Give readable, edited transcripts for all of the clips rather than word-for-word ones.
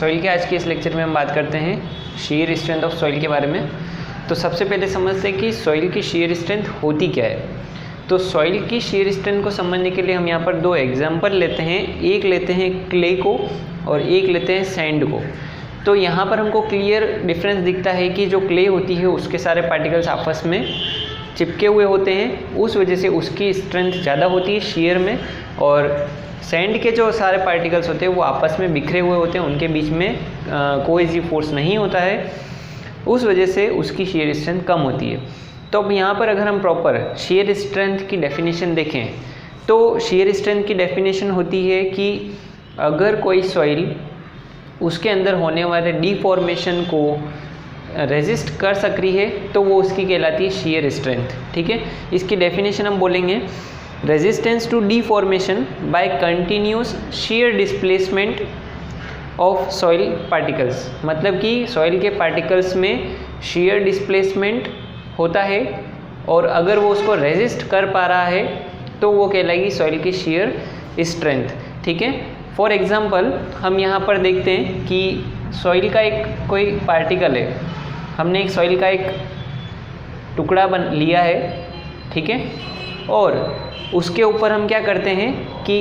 Soil के आज के इस लेक्चर में हम बात करते हैं शीयर स्ट्रेंथ ऑफ सॉइल के बारे में। तो सबसे पहले समझते हैं कि सॉइल की शीयर स्ट्रेंथ होती क्या है। तो सॉइल की शीयर स्ट्रेंथ को समझने के लिए हम यहाँ पर दो एग्जांपल लेते हैं, एक लेते हैं क्ले को और एक लेते हैं सैंड को। तो यहाँ पर हमको क्लियर डिफरेंस दिखता है कि जो क्ले होती है उसके सारे पार्टिकल्स आपस में चिपके हुए होते हैं, उस वजह से उसकी स्ट्रेंथ ज़्यादा होती है शीयर में, और सैंड के जो सारे पार्टिकल्स होते हैं वो आपस में बिखरे हुए होते हैं, उनके बीच में कोहेसिव फोर्स नहीं होता है, उस वजह से उसकी शीयर स्ट्रेंथ कम होती है। तो अब यहाँ पर अगर हम प्रॉपर शीयर स्ट्रेंथ की डेफिनेशन देखें तो शीयर स्ट्रेंथ की डेफिनेशन होती है कि अगर कोई सॉइल उसके अंदर होने वाले डिफॉर्मेशन को रेजिस्ट कर सक रही है तो वो उसकी कहलाती है शीयर स्ट्रेंथ। ठीक है, इसकी डेफिनेशन हम बोलेंगे resistance to deformation by continuous shear displacement of soil particles. मतलब कि सॉइल के पार्टिकल्स में शीयर डिस्प्लेसमेंट होता है और अगर वो उसको रेजिस्ट कर पा रहा है तो वो कहलाएगी सॉइल की शीयर स्ट्रेंथ। ठीक है, फॉर एग्जांपल हम यहाँ पर देखते हैं कि सॉइल का एक कोई पार्टिकल है, हमने एक सॉइल का एक टुकड़ा लिया है, ठीक है, और उसके ऊपर हम क्या करते हैं कि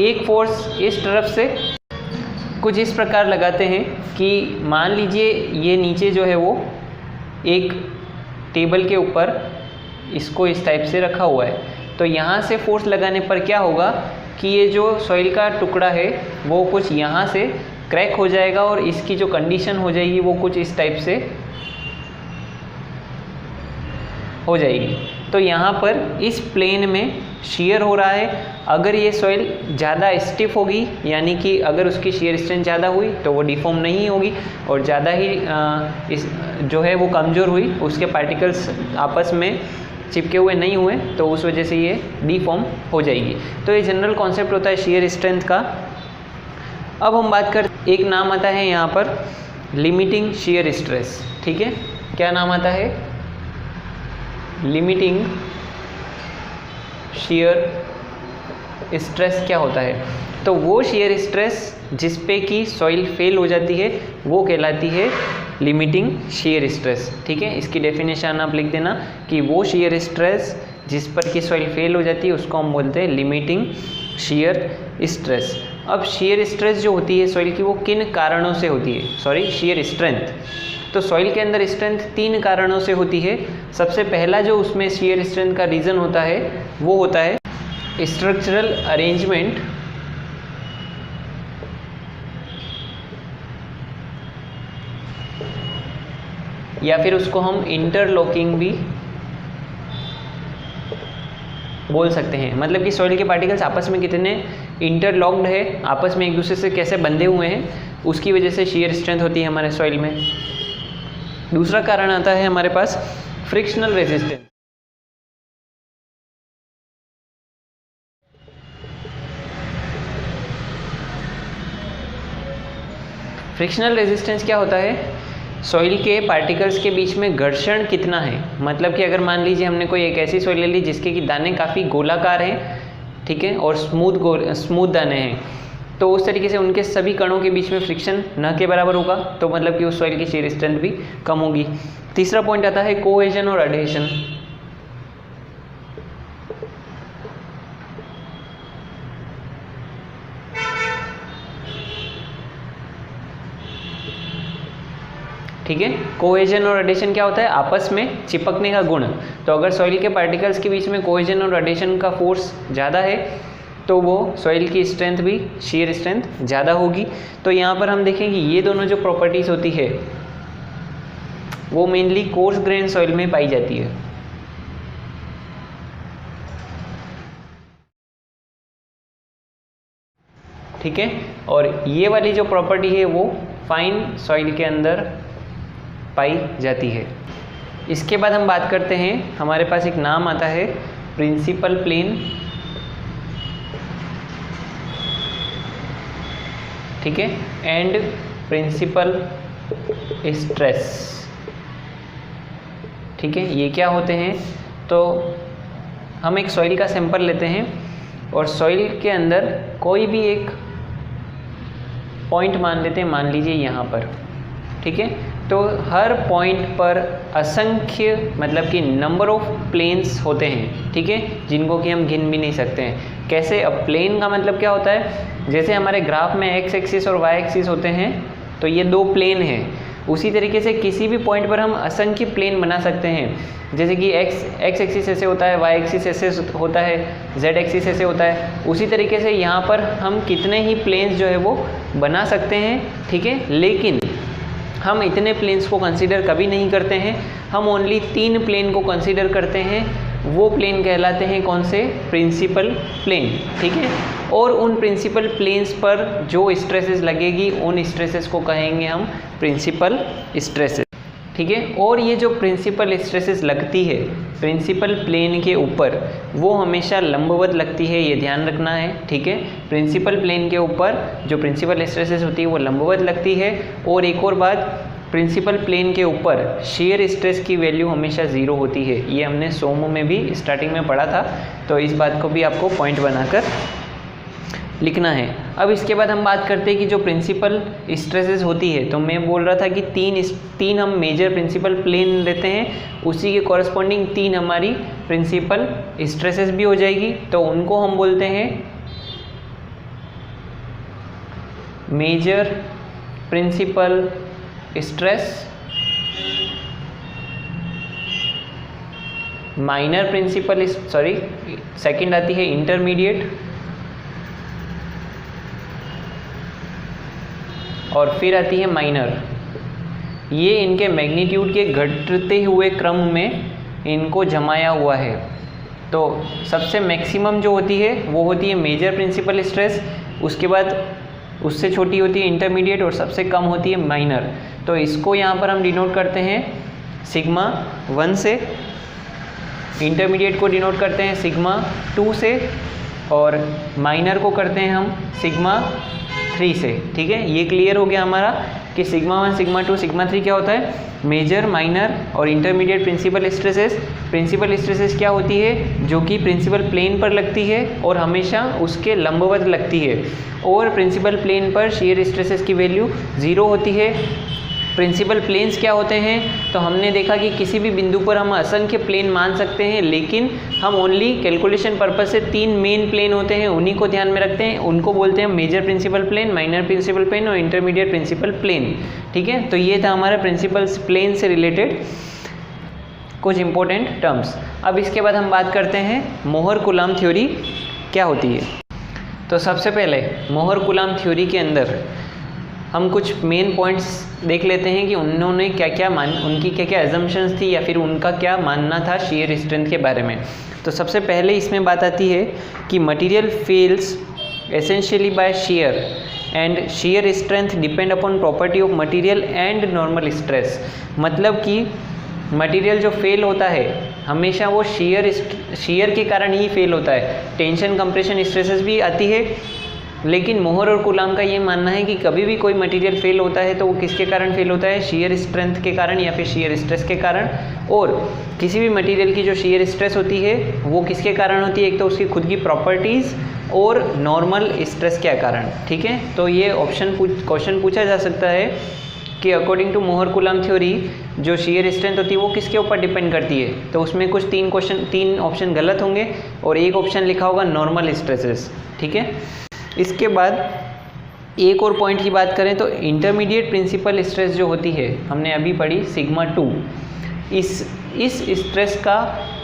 एक फोर्स इस तरफ से कुछ इस प्रकार लगाते हैं कि मान लीजिए ये नीचे जो है वो एक टेबल के ऊपर इसको इस टाइप से रखा हुआ है। तो यहाँ से फोर्स लगाने पर क्या होगा कि ये जो सॉइल का टुकड़ा है वो कुछ यहाँ से क्रैक हो जाएगा और इसकी जो कंडीशन हो जाएगी वो कुछ इस टाइप से हो जाएगी। तो यहाँ पर इस प्लेन में शीयर हो रहा है। अगर ये सॉइल ज़्यादा स्टिफ होगी, यानी कि अगर उसकी शीयर स्ट्रेंथ ज़्यादा हुई तो वो डिफॉर्म नहीं होगी, और ज़्यादा ही इस जो है वो कमज़ोर हुई, उसके पार्टिकल्स आपस में चिपके हुए नहीं हुए, तो उस वजह से ये डिफॉर्म हो जाएगी। तो ये जनरल कॉन्सेप्ट होता है शीयर स्ट्रेंथ का। अब हम बात कर, एक नाम आता है यहाँ पर लिमिटिंग शीयर स्ट्रेस। ठीक है, क्या नाम आता है? लिमिटिंग शीयर स्ट्रेस क्या होता है? तो वो शीयर स्ट्रेस जिस पे कि सॉइल फेल हो जाती है वो कहलाती है लिमिटिंग शीयर स्ट्रेस। ठीक है, इसकी डेफिनेशन आप लिख देना कि वो शीयर स्ट्रेस जिस पर कि सॉइल फेल हो जाती है उसको हम बोलते हैं लिमिटिंग शीयर स्ट्रेस। अब शीयर स्ट्रेस जो होती है सॉइल की वो किन कारणों से होती है? Shear strength. तो सॉइल के अंदर स्ट्रेंथ तीन कारणों से होती है। सबसे पहला जो उसमें शीयर स्ट्रेंथ का रीज़न होता है वो होता है स्ट्रक्चरल अरेंजमेंट, या फिर उसको हम इंटरलॉकिंग भी बोल सकते हैं। मतलब कि सॉइल के पार्टिकल्स आपस में कितने इंटरलॉक्ड है, आपस में एक दूसरे से कैसे बंधे हुए हैं, उसकी वजह से शीयर स्ट्रेंथ होती है हमारे सॉइल में। दूसरा कारण आता है हमारे पास फ्रिक्शनल रेजिस्टेंस। फ्रिक्शनल रेजिस्टेंस क्या होता है? सॉइल के पार्टिकल्स के बीच में घर्षण कितना है। मतलब कि अगर मान लीजिए हमने कोई एक ऐसी सॉइल ले ली जिसके कि दाने काफ़ी गोलाकार हैं, ठीक है, और स्मूथ दाने हैं, तो उस तरीके से उनके सभी कणों के बीच में फ्रिक्शन न के बराबर होगा, तो मतलब कि उस सॉइल की शीयर स्ट्रेंथ भी कम होगी। तीसरा पॉइंट आता है कोहेजन और अडहेशन। ठीक है, कोहेजन और अडहेशन क्या होता है? आपस में चिपकने का गुण। तो अगर सॉइल के पार्टिकल्स के बीच में कोहेजन और अडहेशन का फोर्स ज़्यादा है तो वो सॉइल की स्ट्रेंथ भी, शीयर स्ट्रेंथ ज़्यादा होगी। तो यहाँ पर हम देखें कि ये दोनों जो प्रॉपर्टीज़ होती है वो मेनली कोर्स ग्रेन सॉइल में पाई जाती है। ठीक है, और ये वाली जो प्रॉपर्टी है वो फाइन सॉइल के अंदर पाई जाती है। इसके बाद हम बात करते हैं, हमारे पास एक नाम आता है प्रिंसिपल प्लेन। ठीक है, एंड प्रिंसिपल स्ट्रेस। ठीक है, ये क्या होते हैं? तो हम एक सॉइल का सैंपल लेते हैं और सॉइल के अंदर कोई भी एक पॉइंट मान लेते हैं, मान लीजिए यहाँ पर, ठीक है। तो हर पॉइंट पर असंख्य मतलब कि नंबर ऑफ प्लेन्स होते हैं, ठीक है, जिनको कि हम गिन भी नहीं सकते हैं। कैसे? अब प्लेन का मतलब क्या होता है, जैसे हमारे ग्राफ में एक्स एक्सिस और वाई एक्सिस होते हैं, तो ये दो प्लेन हैं। उसी तरीके से किसी भी पॉइंट पर हम असंख्य प्लेन बना सकते हैं। जैसे कि एक्स एक्सिस ऐसे होता है, वाई एक्सिस ऐसे होता है, जेड एक्सिस ऐसे होता है। उसी तरीके से यहाँ पर हम कितने ही प्लेन्स जो है वो बना सकते हैं, ठीक है। लेकिन हम इतने प्लेन्स को कंसीडर कभी नहीं करते हैं, हम ओनली 3 प्लेन को कंसीडर करते हैं। वो प्लेन कहलाते हैं कौन से? प्रिंसिपल प्लेन, ठीक है। और उन प्रिंसिपल प्लेन्स पर जो स्ट्रेसेस लगेगी उन स्ट्रेसेस को कहेंगे हम प्रिंसिपल स्ट्रेसेस, ठीक है। और ये जो प्रिंसिपल स्ट्रेसेस लगती है प्रिंसिपल प्लेन के ऊपर, वो हमेशा लंबवत लगती है, ये ध्यान रखना है, ठीक है। प्रिंसिपल प्लेन के ऊपर जो प्रिंसिपल स्ट्रेसेस होती है वो लंबवत लगती है। और एक और बात, प्रिंसिपल प्लेन के ऊपर शेयर स्ट्रेस की वैल्यू हमेशा 0 होती है। ये हमने सोमो में भी स्टार्टिंग में पढ़ा था, तो इस बात को भी आपको पॉइंट बनाकर लिखना है। अब इसके बाद हम बात करते हैं कि जो प्रिंसिपल स्ट्रेसेस होती है, तो मैं बोल रहा था कि तीन हम मेजर प्रिंसिपल प्लेन लेते हैं, उसी के कॉरस्पॉन्डिंग 3 हमारी प्रिंसिपल स्ट्रेसेस भी हो जाएगी। तो उनको हम बोलते हैं major principal stress, minor principal second आती है इंटरमीडिएट, और फिर आती है माइनर। ये इनके मैग्नीट्यूड के घटते हुए क्रम में इनको जमाया हुआ है। तो सबसे मैक्सिमम जो होती है वो होती है मेजर प्रिंसिपल स्ट्रेस, उसके बाद उससे छोटी होती है इंटरमीडिएट, और सबसे कम होती है माइनर। तो इसको यहाँ पर हम डिनोट करते हैं सिग्मा 1 से, इंटरमीडिएट को डिनोट करते हैं सिग्मा 2 से, और माइनर को करते हैं हम सिग्मा 3 से, ठीक है। ये क्लियर हो गया हमारा कि सिग्मा 1, सिग्मा 2, सिग्मा 3 क्या होता है? मेजर, माइनर और intermediate principal stresses. Principal stresses क्या होती है? जो कि प्रिंसिपल प्लेन पर लगती है और हमेशा उसके लंबवत लगती है, और प्रिंसिपल प्लेन पर शेयर स्ट्रेसेस की वैल्यू 0 होती है। प्रिंसिपल प्लेन्स क्या होते हैं? तो हमने देखा कि किसी भी बिंदु पर हम असंख्य प्लेन मान सकते हैं, लेकिन हम ओनली कैलकुलेशन पर्पस से 3 मेन प्लेन होते हैं, उन्हीं को ध्यान में रखते हैं। उनको बोलते हैं major principal plane, minor principal plane और इंटरमीडिएट प्रिंसिपल प्लेन, ठीक है। तो ये था हमारा प्रिंसिपल प्लेन से रिलेटेड कुछ इंपॉर्टेंट टर्म्स। अब इसके बाद हम बात करते हैं मोहर कुलाम थ्योरी क्या होती है। तो सबसे पहले मोहर कुलाम थ्योरी के अंदर हम कुछ मेन पॉइंट्स देख लेते हैं कि उन्होंने उनकी क्या क्या एजम्पशंस थी, या फिर उनका क्या मानना था शेयर स्ट्रेंथ के बारे में। तो सबसे पहले इसमें बात आती है कि material fails essentially by shear, and shear strength depend upon property of material and normal stress. मतलब कि मटेरियल जो फेल होता है हमेशा वो शेयर के कारण ही फेल होता है। टेंशन, कंप्रेशन, स्ट्रेसेस भी आती है, लेकिन मोहर और कुलाम का ये मानना है कि कभी भी कोई मटेरियल फेल होता है तो वो किसके कारण फेल होता है? शेयर स्ट्रेंथ के कारण या फिर शेयर स्ट्रेस के कारण। और किसी भी मटेरियल की जो शेयर स्ट्रेस होती है वो किसके कारण होती है? एक तो उसकी खुद की प्रॉपर्टीज़ और नॉर्मल स्ट्रेस के कारण, ठीक है। तो ये क्वेश्चन पूछा जा सकता है कि अकॉर्डिंग टू मोहर कुलाम थ्योरी जो शेयर स्ट्रेंथ होती है वो किसके ऊपर डिपेंड करती है? तो उसमें कुछ 3 ऑप्शन गलत होंगे और एक ऑप्शन लिखा होगा नॉर्मल स्ट्रेसेस, ठीक है। इसके बाद एक और पॉइंट की बात करें तो इंटरमीडिएट प्रिंसिपल स्ट्रेस जो होती है हमने अभी पढ़ी सिग्मा 2, इस स्ट्रेस का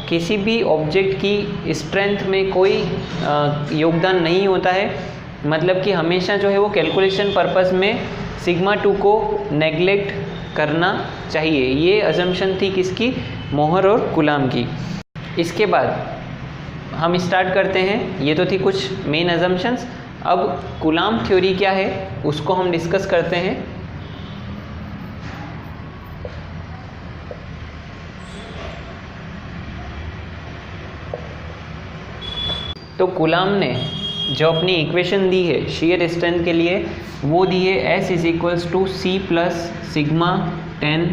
किसी भी ऑब्जेक्ट की स्ट्रेंथ में कोई योगदान नहीं होता है। मतलब कि हमेशा जो है वो कैलकुलेशन पर्पस में सिग्मा 2 को नेग्लेक्ट करना चाहिए। ये अजम्पशन थी किसकी? मोहर और कुलाम की। इसके बाद हम स्टार्ट करते हैं, ये तो थी कुछ मेन अजम्पशंस। अब कुलाम थ्योरी क्या है उसको हम डिस्कस करते हैं। तो कुलाम ने जो अपनी इक्वेशन दी है शेयर स्ट्रेंथ के लिए वो दी है S = C + सिग्मा 10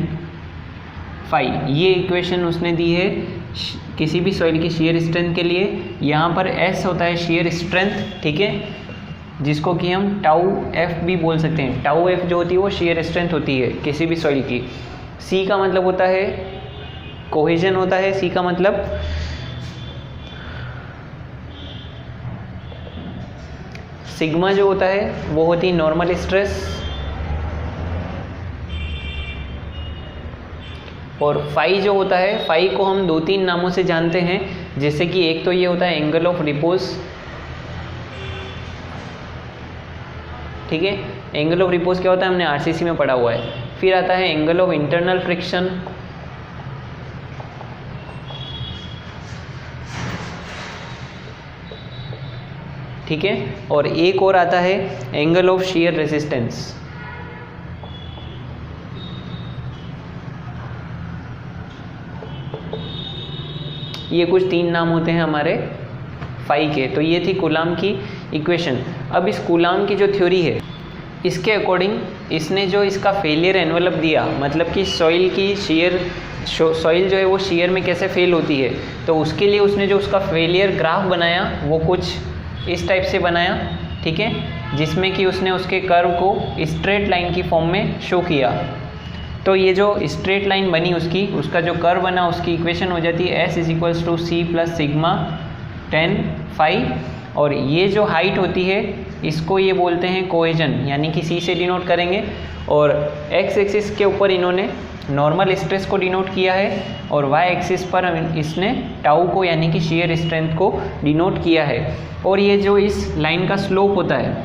फाई। ये इक्वेशन उसने दी है किसी भी सॉइल की शेयर स्ट्रेंथ के लिए। यहाँ पर S होता है शेयर स्ट्रेंथ, ठीक है। जिसको कि हम टाउ एफ भी बोल सकते हैं। टाउ एफ जो होती है वो शेयर स्ट्रेंथ होती है किसी भी सॉइल की। सी का मतलब होता है कोहेजन होता है, सी का मतलब सिग्मा जो होता है वो होती है नॉर्मल स्ट्रेस, और फाई जो होता है, फाई को हम 2-3 नामों से जानते हैं, जैसे कि एक तो ये होता है एंगल ऑफ रिपोज, ठीक है। एंगल ऑफ रिपोज क्या होता है, हमने आरसीसी में पढ़ा हुआ है। फिर आता है एंगल ऑफ इंटरनल फ्रिक्शन, ठीक है। और एक और आता है एंगल ऑफ शेयर रेजिस्टेंस। ये कुछ 3 नाम होते हैं हमारे फाई के। तो ये थी कूलाम की इक्वेशन। अब इस कूलाम की जो थ्योरी है, इसके अकॉर्डिंग इसने जो इसका फेलियर एनवेलप दिया, मतलब कि सॉइल की शेयर, सॉइल जो है वो शेयर में कैसे फेल होती है, तो उसके लिए उसने जो उसका फेलियर ग्राफ बनाया वो कुछ इस टाइप से बनाया, ठीक है, जिसमें कि उसने उसके कर्व को स्ट्रेट लाइन की फॉर्म में शो किया। तो ये जो स्ट्रेट लाइन बनी उसकी, उसका जो कर्व बना, उसकी इक्वेशन हो जाती है S = C + sigma tan phi. और ये जो हाइट होती है इसको ये बोलते हैं कोहेजन, यानी कि C से डिनोट करेंगे। और x एक्सिस के ऊपर इन्होंने नॉर्मल स्ट्रेस को डिनोट किया है, और y एक्सिस पर इसने टाउ को यानी कि शेयर स्ट्रेंथ को डिनोट किया है। और ये जो इस लाइन का स्लोप होता है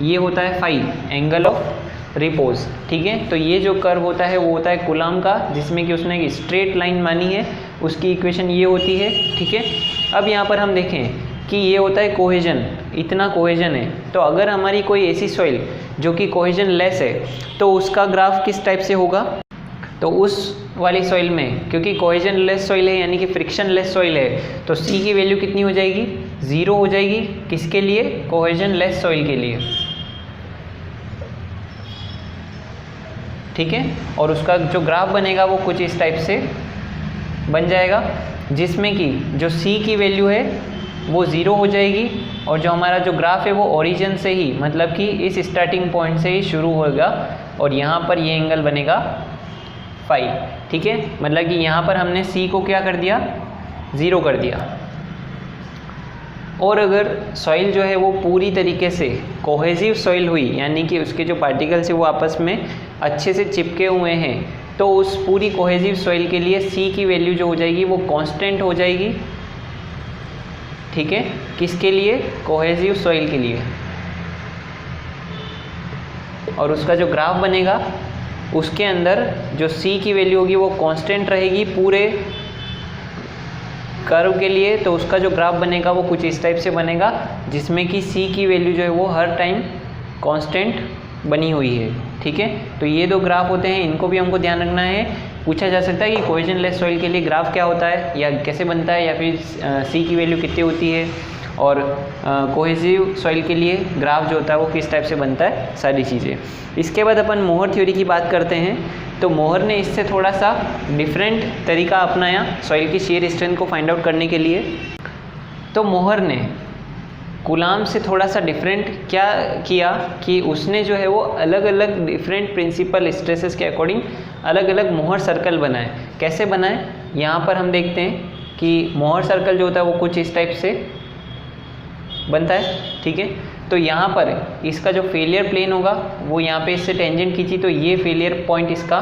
ये होता है फाई, एंगल ऑफ रिपोज, ठीक है। तो ये जो कर्व होता है वो होता है कूलाम का, जिसमें कि उसने एक स्ट्रेट लाइन मानी है, उसकी इक्वेशन ये होती है, ठीक है। अब यहाँ पर हम देखें कि ये होता है कोहेजन, इतना कोहेजन है। तो अगर हमारी कोई ऐसी सॉइल जो कि कोहेजन लेस है तो उसका ग्राफ किस टाइप से होगा, तो उस वाली सॉइल में, क्योंकि कोहेजन लेस सॉइल है यानी कि फ्रिक्शन लेस सॉइल है, तो C की वैल्यू कितनी हो जाएगी, 0 हो जाएगी। किसके लिए, कोहेजन लेस सॉइल के लिए, ठीक है। और उसका जो ग्राफ बनेगा वो कुछ इस टाइप से बन जाएगा, जिसमें कि जो C की वैल्यू है वो 0 हो जाएगी, और जो हमारा जो ग्राफ है वो ओरिजिन से ही, मतलब कि इस स्टार्टिंग पॉइंट से ही शुरू होगा, और यहाँ पर ये एंगल बनेगा फाई, ठीक है। मतलब कि यहाँ पर हमने C को क्या कर दिया, 0 कर दिया। और अगर सॉइल जो है वो पूरी तरीके से कोहेसिव सॉइल हुई, यानी कि उसके जो पार्टिकल्स है वो आपस में अच्छे से चिपके हुए हैं, तो उस पूरी कोहेसिव सॉइल के लिए C की वैल्यू जो हो जाएगी वो कांस्टेंट हो जाएगी, ठीक है। किसके लिए, कोहेसिव सॉइल के लिए। और उसका जो ग्राफ बनेगा उसके अंदर जो C की वैल्यू होगी वो कांस्टेंट रहेगी पूरे कर्व के लिए। तो उसका जो ग्राफ बनेगा वो कुछ इस टाइप से बनेगा, जिसमें कि C की वैल्यू जो है वो हर टाइम कांस्टेंट बनी हुई है, ठीक है। तो ये 2 ग्राफ होते हैं, इनको भी हमको ध्यान रखना है। पूछा जा सकता है कि कोहेजन लेस सॉइल के लिए ग्राफ क्या होता है, या कैसे बनता है, या फिर C की वैल्यू कितनी होती है, और कोहेसिव सॉइल के लिए ग्राफ जो होता है वो किस टाइप से बनता है, सारी चीज़ें। इसके बाद अपन मोहर थ्योरी की बात करते हैं। तो मोहर ने इससे थोड़ा सा डिफरेंट तरीका अपनाया सॉइल की शेयर स्ट्रेंथ को फाइंड आउट करने के लिए। तो मोहर ने कूलाम से थोड़ा सा डिफरेंट क्या किया कि उसने जो है वो अलग अलग डिफरेंट प्रिंसिपल स्ट्रेसेस के अकॉर्डिंग अलग अलग मोहर सर्कल बनाए। कैसे बनाए, यहाँ पर हम देखते हैं कि मोहर सर्कल जो होता है वो कुछ इस टाइप से बनता है, ठीक है। तो यहाँ पर इसका जो फेलियर प्लेन होगा वो यहाँ पे इससे टेंजेंट खींची, तो ये फेलियर पॉइंट इसका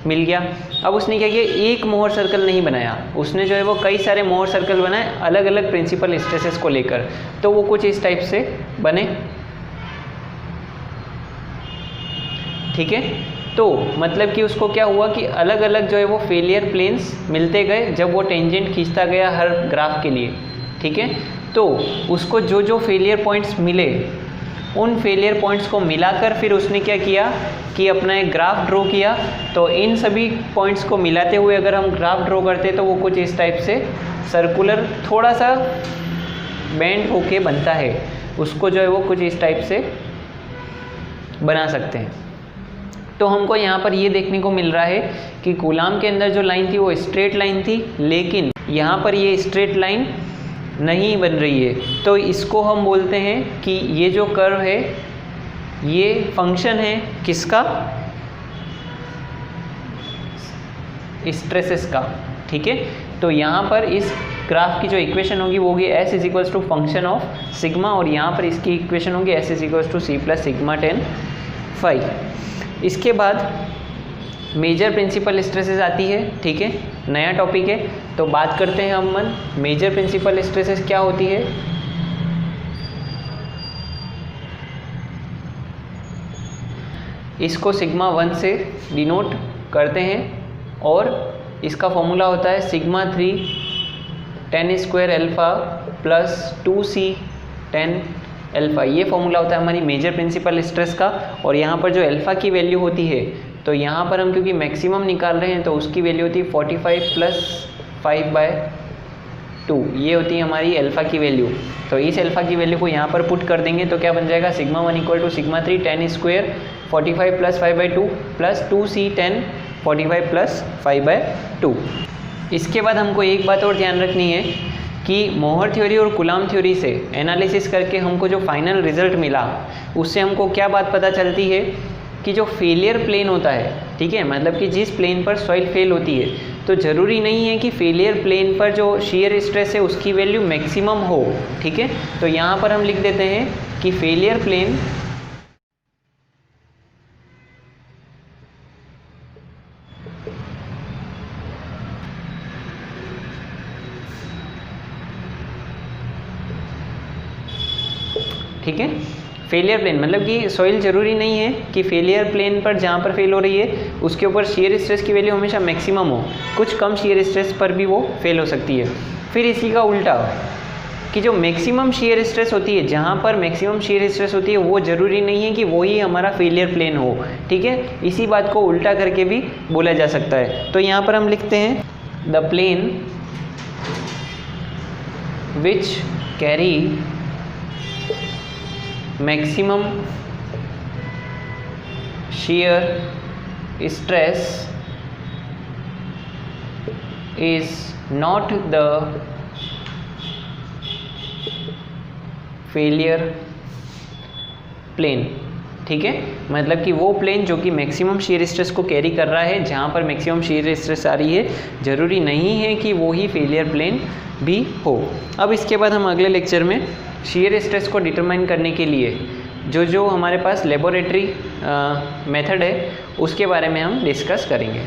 मिल गया। अब उसने क्या किया, एक मोहर सर्कल नहीं बनाया, उसने जो है वो कई सारे मोहर सर्कल बनाए अलग अलग प्रिंसिपल स्ट्रेसेस को लेकर। तो वो कुछ इस टाइप से बने, ठीक है। तो मतलब कि उसको क्या हुआ कि अलग अलग जो है वो फेलियर प्लेन्स मिलते गए जब वो टेंजेंट खींचता गया हर ग्राफ के लिए, ठीक है। तो उसको जो जो फेलियर पॉइंट्स मिले उन फेलियर पॉइंट्स को मिलाकर फिर उसने क्या किया कि अपना एक ग्राफ ड्रॉ किया। तो इन सभी पॉइंट्स को मिलाते हुए अगर हम ग्राफ ड्रॉ करते तो वो कुछ इस टाइप से सर्कुलर थोड़ा सा बेंड होके बनता है, उसको जो है वो कुछ इस टाइप से बना सकते हैं। तो हमको यहाँ पर ये देखने को मिल रहा है कि कूलाम के अंदर जो लाइन थी वो स्ट्रेट लाइन थी, लेकिन यहाँ पर ये स्ट्रेट लाइन नहीं बन रही है, तो इसको हम बोलते हैं कि ये जो कर्व है ये फंक्शन है किसका, स्ट्रेसेस का। ठीक है, तो यहाँ पर इस ग्राफ की जो इक्वेशन होगी वो होगी s is equals to function of sigma, और यहाँ पर इसकी इक्वेशन होगी s is equals to c plus sigma ten phi. इसके बाद मेजर प्रिंसिपल स्ट्रेसेस आती है। ठीक है, नया टॉपिक है, तो बात करते हैं हम मेजर प्रिंसिपल स्ट्रेसेस क्या होती है। इसको सिग्मा 1 से डिनोट करते हैं और इसका फॉर्मूला होता है sigma 3 10 square alpha plus 2c 10 alpha. ये फॉर्मूला होता है हमारी मेजर प्रिंसिपल स्ट्रेस का। और यहाँ पर जो अल्फ़ा की वैल्यू होती है, तो यहाँ पर हम क्योंकि मैक्सिमम निकाल रहे हैं तो उसकी वैल्यू होती है 45 प्लस 5/2। ये होती है हमारी अल्फ़ा की वैल्यू। तो इस अल्फ़ा की वैल्यू को यहाँ पर पुट कर देंगे तो क्या बन जाएगा, sigma 1 equal to sigma 3 10 square 45 plus 5/2 plus 2c 10 45 plus 5/2। इसके बाद हमको एक बात और ध्यान रखनी है कि मोहर थ्योरी और कूलॉम थ्योरी से एनालिसिस करके हमको जो फाइनल रिजल्ट मिला उससे हमको क्या बात पता चलती है कि जो फेलियर प्लेन होता है, ठीक है, मतलब कि जिस प्लेन पर सॉइल फेल होती है, तो ज़रूरी नहीं है कि फेलियर प्लेन पर जो शियर स्ट्रेस है उसकी वैल्यू मैक्सिमम हो। ठीक है, तो यहाँ पर हम लिख देते हैं कि फेलियर प्लेन ठीक है, फेलियर प्लेन मतलब कि सॉइल ज़रूरी नहीं है कि फेलियर प्लेन पर जहाँ पर फेल हो रही है उसके ऊपर शियर स्ट्रेस की वैल्यू हमेशा मैक्सिमम हो, कुछ कम शियर स्ट्रेस पर भी वो फेल हो सकती है। फिर इसी का उल्टा कि जो मैक्सिमम शियर स्ट्रेस होती है, जहाँ पर मैक्सिमम शियर स्ट्रेस होती है वो ज़रूरी नहीं है कि वही हमारा फेलियर प्लेन हो। ठीक है, इसी बात को उल्टा करके भी बोला जा सकता है। तो यहाँ पर हम लिखते हैं the plane which carry maximum shear stress is not the failure plane। ठीक है, मतलब कि वो प्लेन जो कि मैक्सिमम शियर स्ट्रेस को कैरी कर रहा है, जहाँ पर मैक्सिमम शियर स्ट्रेस आ रही है, ज़रूरी नहीं है कि वो ही फेलियर प्लेन भी हो। अब इसके बाद हम अगले लेक्चर में शियर स्ट्रेस को डिटरमाइन करने के लिए जो हमारे पास लेबोरेटरी मेथड है उसके बारे में हम डिस्कस करेंगे।